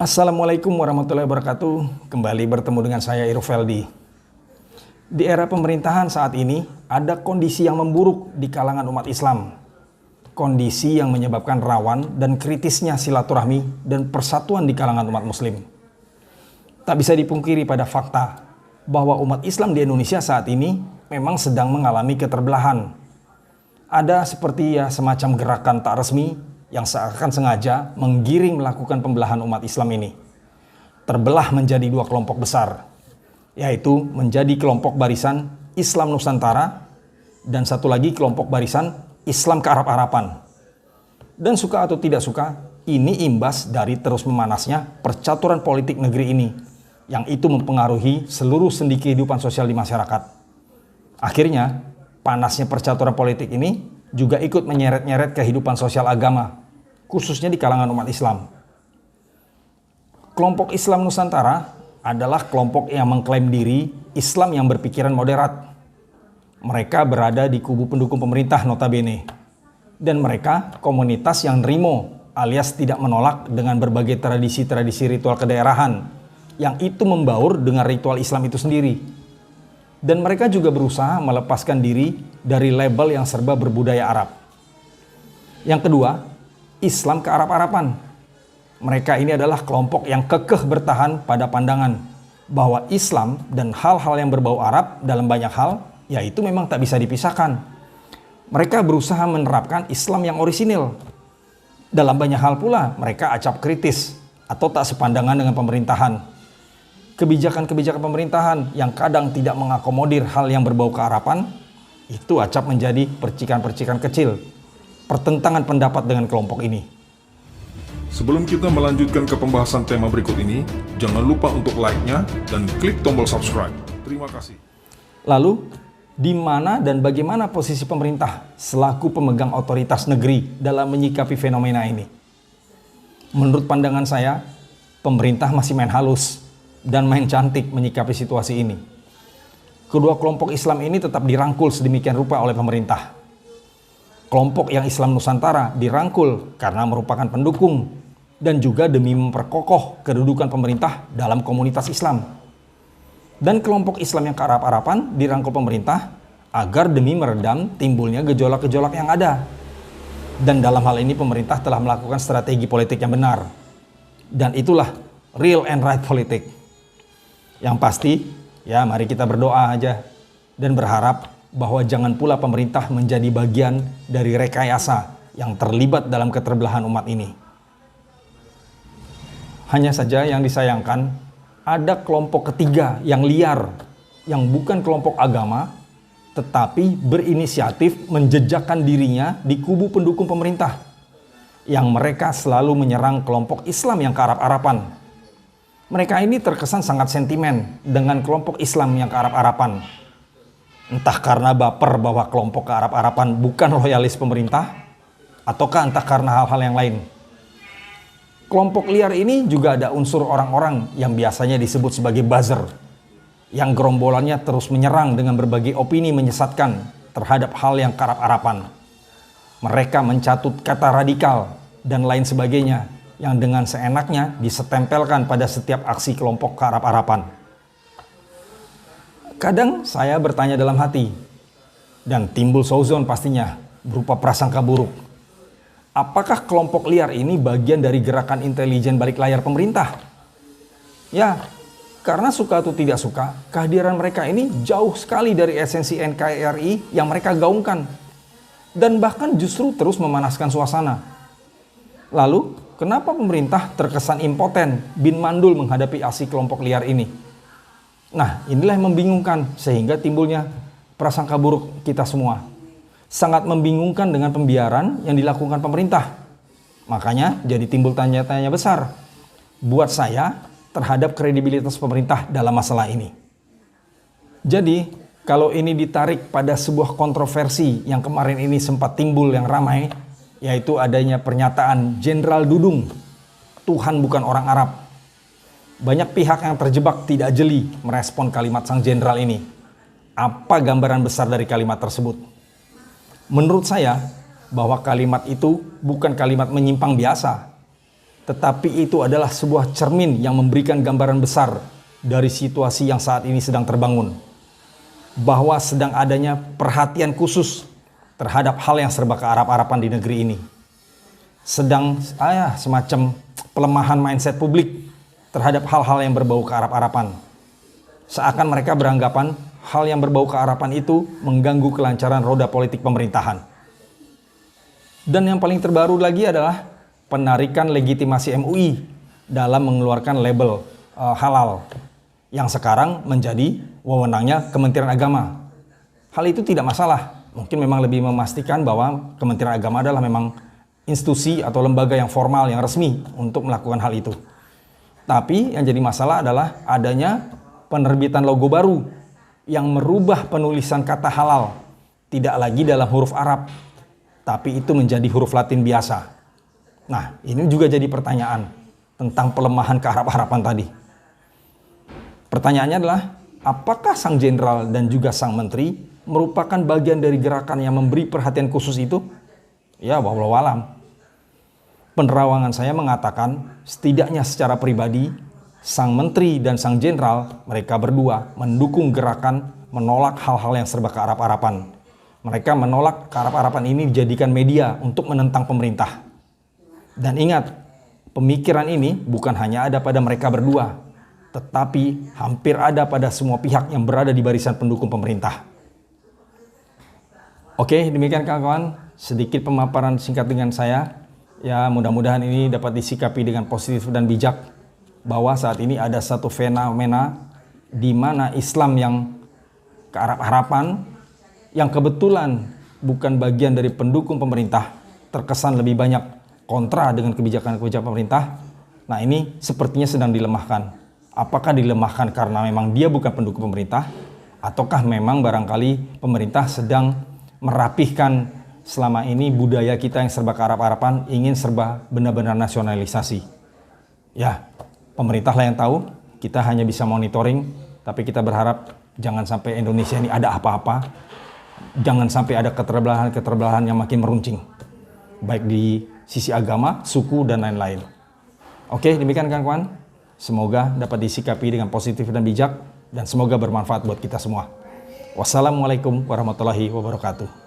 Assalamualaikum warahmatullahi wabarakatuh. Kembali bertemu dengan saya Irfeldi. Di era pemerintahan saat ini ada kondisi yang memburuk di kalangan umat Islam. Kondisi yang menyebabkan rawan dan kritisnya silaturahmi dan persatuan di kalangan umat Muslim. Tak bisa dipungkiri pada fakta bahwa umat Islam di Indonesia saat ini memang sedang mengalami keterbelahan. Ada seperti semacam gerakan tak resmi yang seakan sengaja menggiring melakukan pembelahan umat Islam ini. Terbelah menjadi dua kelompok besar, yaitu menjadi kelompok barisan Islam Nusantara dan satu lagi kelompok barisan Islam kearab-araban. Dan suka atau tidak suka, ini imbas dari terus memanasnya percaturan politik negeri ini, yang itu mempengaruhi seluruh sendi kehidupan sosial di masyarakat. Akhirnya, panasnya percaturan politik ini juga ikut menyeret-nyeret kehidupan sosial agama, khususnya di kalangan umat Islam. Kelompok Islam Nusantara adalah kelompok yang mengklaim diri Islam yang berpikiran moderat. Mereka berada di kubu pendukung pemerintah notabene. Dan mereka komunitas yang nerimo alias tidak menolak dengan berbagai tradisi-tradisi ritual kedaerahan yang itu membaur dengan ritual Islam itu sendiri. Dan mereka juga berusaha melepaskan diri dari label yang serba berbudaya Arab. Yang kedua, Islam kearab-araban. Mereka ini adalah kelompok yang kekeh bertahan pada pandangan bahwa Islam dan hal-hal yang berbau Arab dalam banyak hal, yaitu memang tak bisa dipisahkan. Mereka berusaha menerapkan Islam yang orisinil. Dalam banyak hal pula, mereka acap kritis atau tak sepandangan dengan pemerintahan. Kebijakan-kebijakan pemerintahan yang kadang tidak mengakomodir hal yang berbau kearapan, itu acap menjadi percikan-percikan kecil pertentangan pendapat dengan kelompok ini. Sebelum kita melanjutkan ke pembahasan tema berikut ini, jangan lupa untuk like-nya dan klik tombol subscribe. Terima kasih. Lalu, di mana dan bagaimana posisi pemerintah selaku pemegang otoritas negeri dalam menyikapi fenomena ini? Menurut pandangan saya, pemerintah masih main halus dan main cantik menyikapi situasi ini. Kedua kelompok Islam ini tetap dirangkul sedemikian rupa oleh pemerintah. Kelompok yang Islam Nusantara dirangkul karena merupakan pendukung dan juga demi memperkokoh kedudukan pemerintah dalam komunitas Islam. Dan kelompok Islam yang kearab-araban dirangkul pemerintah agar demi meredam timbulnya gejolak-gejolak yang ada. Dan dalam hal ini pemerintah telah melakukan strategi politik yang benar. Dan itulah real and right politik. Yang pasti, mari kita berdoa aja dan berharap bahwa jangan pula pemerintah menjadi bagian dari rekayasa yang terlibat dalam keterbelahan umat ini. Hanya saja yang disayangkan, ada kelompok ketiga yang liar, yang bukan kelompok agama, tetapi berinisiatif menjejakkan dirinya di kubu pendukung pemerintah, yang mereka selalu menyerang kelompok Islam yang kearab-araban. Mereka ini terkesan sangat sentimen dengan kelompok Islam yang kearab-araban. Entah karena baper bahwa kelompok kearab-araban bukan loyalis pemerintah, ataukah entah karena hal-hal yang lain. Kelompok liar ini juga ada unsur orang-orang yang biasanya disebut sebagai buzzer, yang gerombolannya terus menyerang dengan berbagai opini menyesatkan terhadap hal yang kearab-araban. Mereka mencatut kata radikal dan lain sebagainya, yang dengan seenaknya disetempelkan pada setiap aksi kelompok kearab-araban. Kadang saya bertanya dalam hati, dan timbul sauzon pastinya, berupa prasangka buruk. Apakah kelompok liar ini bagian dari gerakan intelijen balik layar pemerintah? Ya, karena suka atau tidak suka, kehadiran mereka ini jauh sekali dari esensi NKRI yang mereka gaungkan. Dan bahkan justru terus memanaskan suasana. Lalu, kenapa pemerintah terkesan impoten, bin mandul menghadapi aksi kelompok liar ini? Nah, inilah yang membingungkan sehingga timbulnya prasangka buruk kita semua. Sangat membingungkan dengan pembiaran yang dilakukan pemerintah. Makanya jadi timbul tanya-tanya besar buat saya terhadap kredibilitas pemerintah dalam masalah ini. Jadi, kalau ini ditarik pada sebuah kontroversi yang kemarin ini sempat timbul yang ramai, yaitu adanya pernyataan Jenderal Dudung, Tuhan bukan orang Arab. Banyak pihak yang terjebak tidak jeli merespon kalimat sang jenderal ini. Apa gambaran besar dari kalimat tersebut? Menurut saya, bahwa kalimat itu bukan kalimat menyimpang biasa. tetapi itu adalah sebuah cermin yang memberikan gambaran besar dari situasi yang saat ini sedang terbangun. Bahwa sedang adanya perhatian khusus terhadap hal yang serba kearap-arapan di negeri ini. Sedang semacam pelemahan mindset publik terhadap hal-hal yang berbau kearap-arapan. Seakan mereka beranggapan hal yang berbau kearapan itu mengganggu kelancaran roda politik pemerintahan. Dan yang paling terbaru lagi adalah penarikan legitimasi MUI dalam mengeluarkan label halal yang sekarang menjadi wewenangnya Kementerian Agama. Hal itu tidak masalah. Mungkin memang lebih memastikan bahwa Kementerian Agama adalah memang institusi atau lembaga yang formal, yang resmi untuk melakukan hal itu. Tapi yang jadi masalah adalah adanya penerbitan logo baru yang merubah penulisan kata halal. Tidak lagi dalam huruf Arab, tapi itu menjadi huruf Latin biasa. Nah, ini juga jadi pertanyaan tentang pelemahan kearap-arapan tadi. Pertanyaannya adalah, apakah sang jenderal dan juga sang menteri merupakan bagian dari gerakan yang memberi perhatian khusus itu? Ya, wallahu alam. Penerawangan saya mengatakan, setidaknya secara pribadi, sang menteri dan sang jenderal, mereka berdua mendukung gerakan menolak hal-hal yang serba kearap-arapan. Mereka menolak kearap-arapan ini dijadikan media untuk menentang pemerintah. Dan ingat, pemikiran ini bukan hanya ada pada mereka berdua, tetapi hampir ada pada semua pihak yang berada di barisan pendukung pemerintah. Oke, demikian kawan-kawan, sedikit pemaparan singkat dengan saya. Ya, mudah-mudahan ini dapat disikapi dengan positif dan bijak, bahwa saat ini ada satu fenomena di mana Islam yang kearap-arapan, yang kebetulan bukan bagian dari pendukung pemerintah, terkesan lebih banyak kontra dengan kebijakan-kebijakan pemerintah. Nah, ini sepertinya sedang dilemahkan. Apakah dilemahkan karena memang dia bukan pendukung pemerintah, ataukah memang barangkali pemerintah sedang merapihkan selama ini budaya kita yang serba kearap-arapan, ingin serba benar-benar nasionalisasi. Ya, pemerintah lah yang tahu, kita hanya bisa monitoring, tapi kita berharap jangan sampai Indonesia ini ada apa-apa, jangan sampai ada keterbelahan-keterbelahan yang makin meruncing, baik di sisi agama, suku, dan lain-lain. Oke, demikian kawan-kawan. Semoga dapat disikapi dengan positif dan bijak, dan semoga bermanfaat buat kita semua. Wassalamualaikum warahmatullahi wabarakatuh.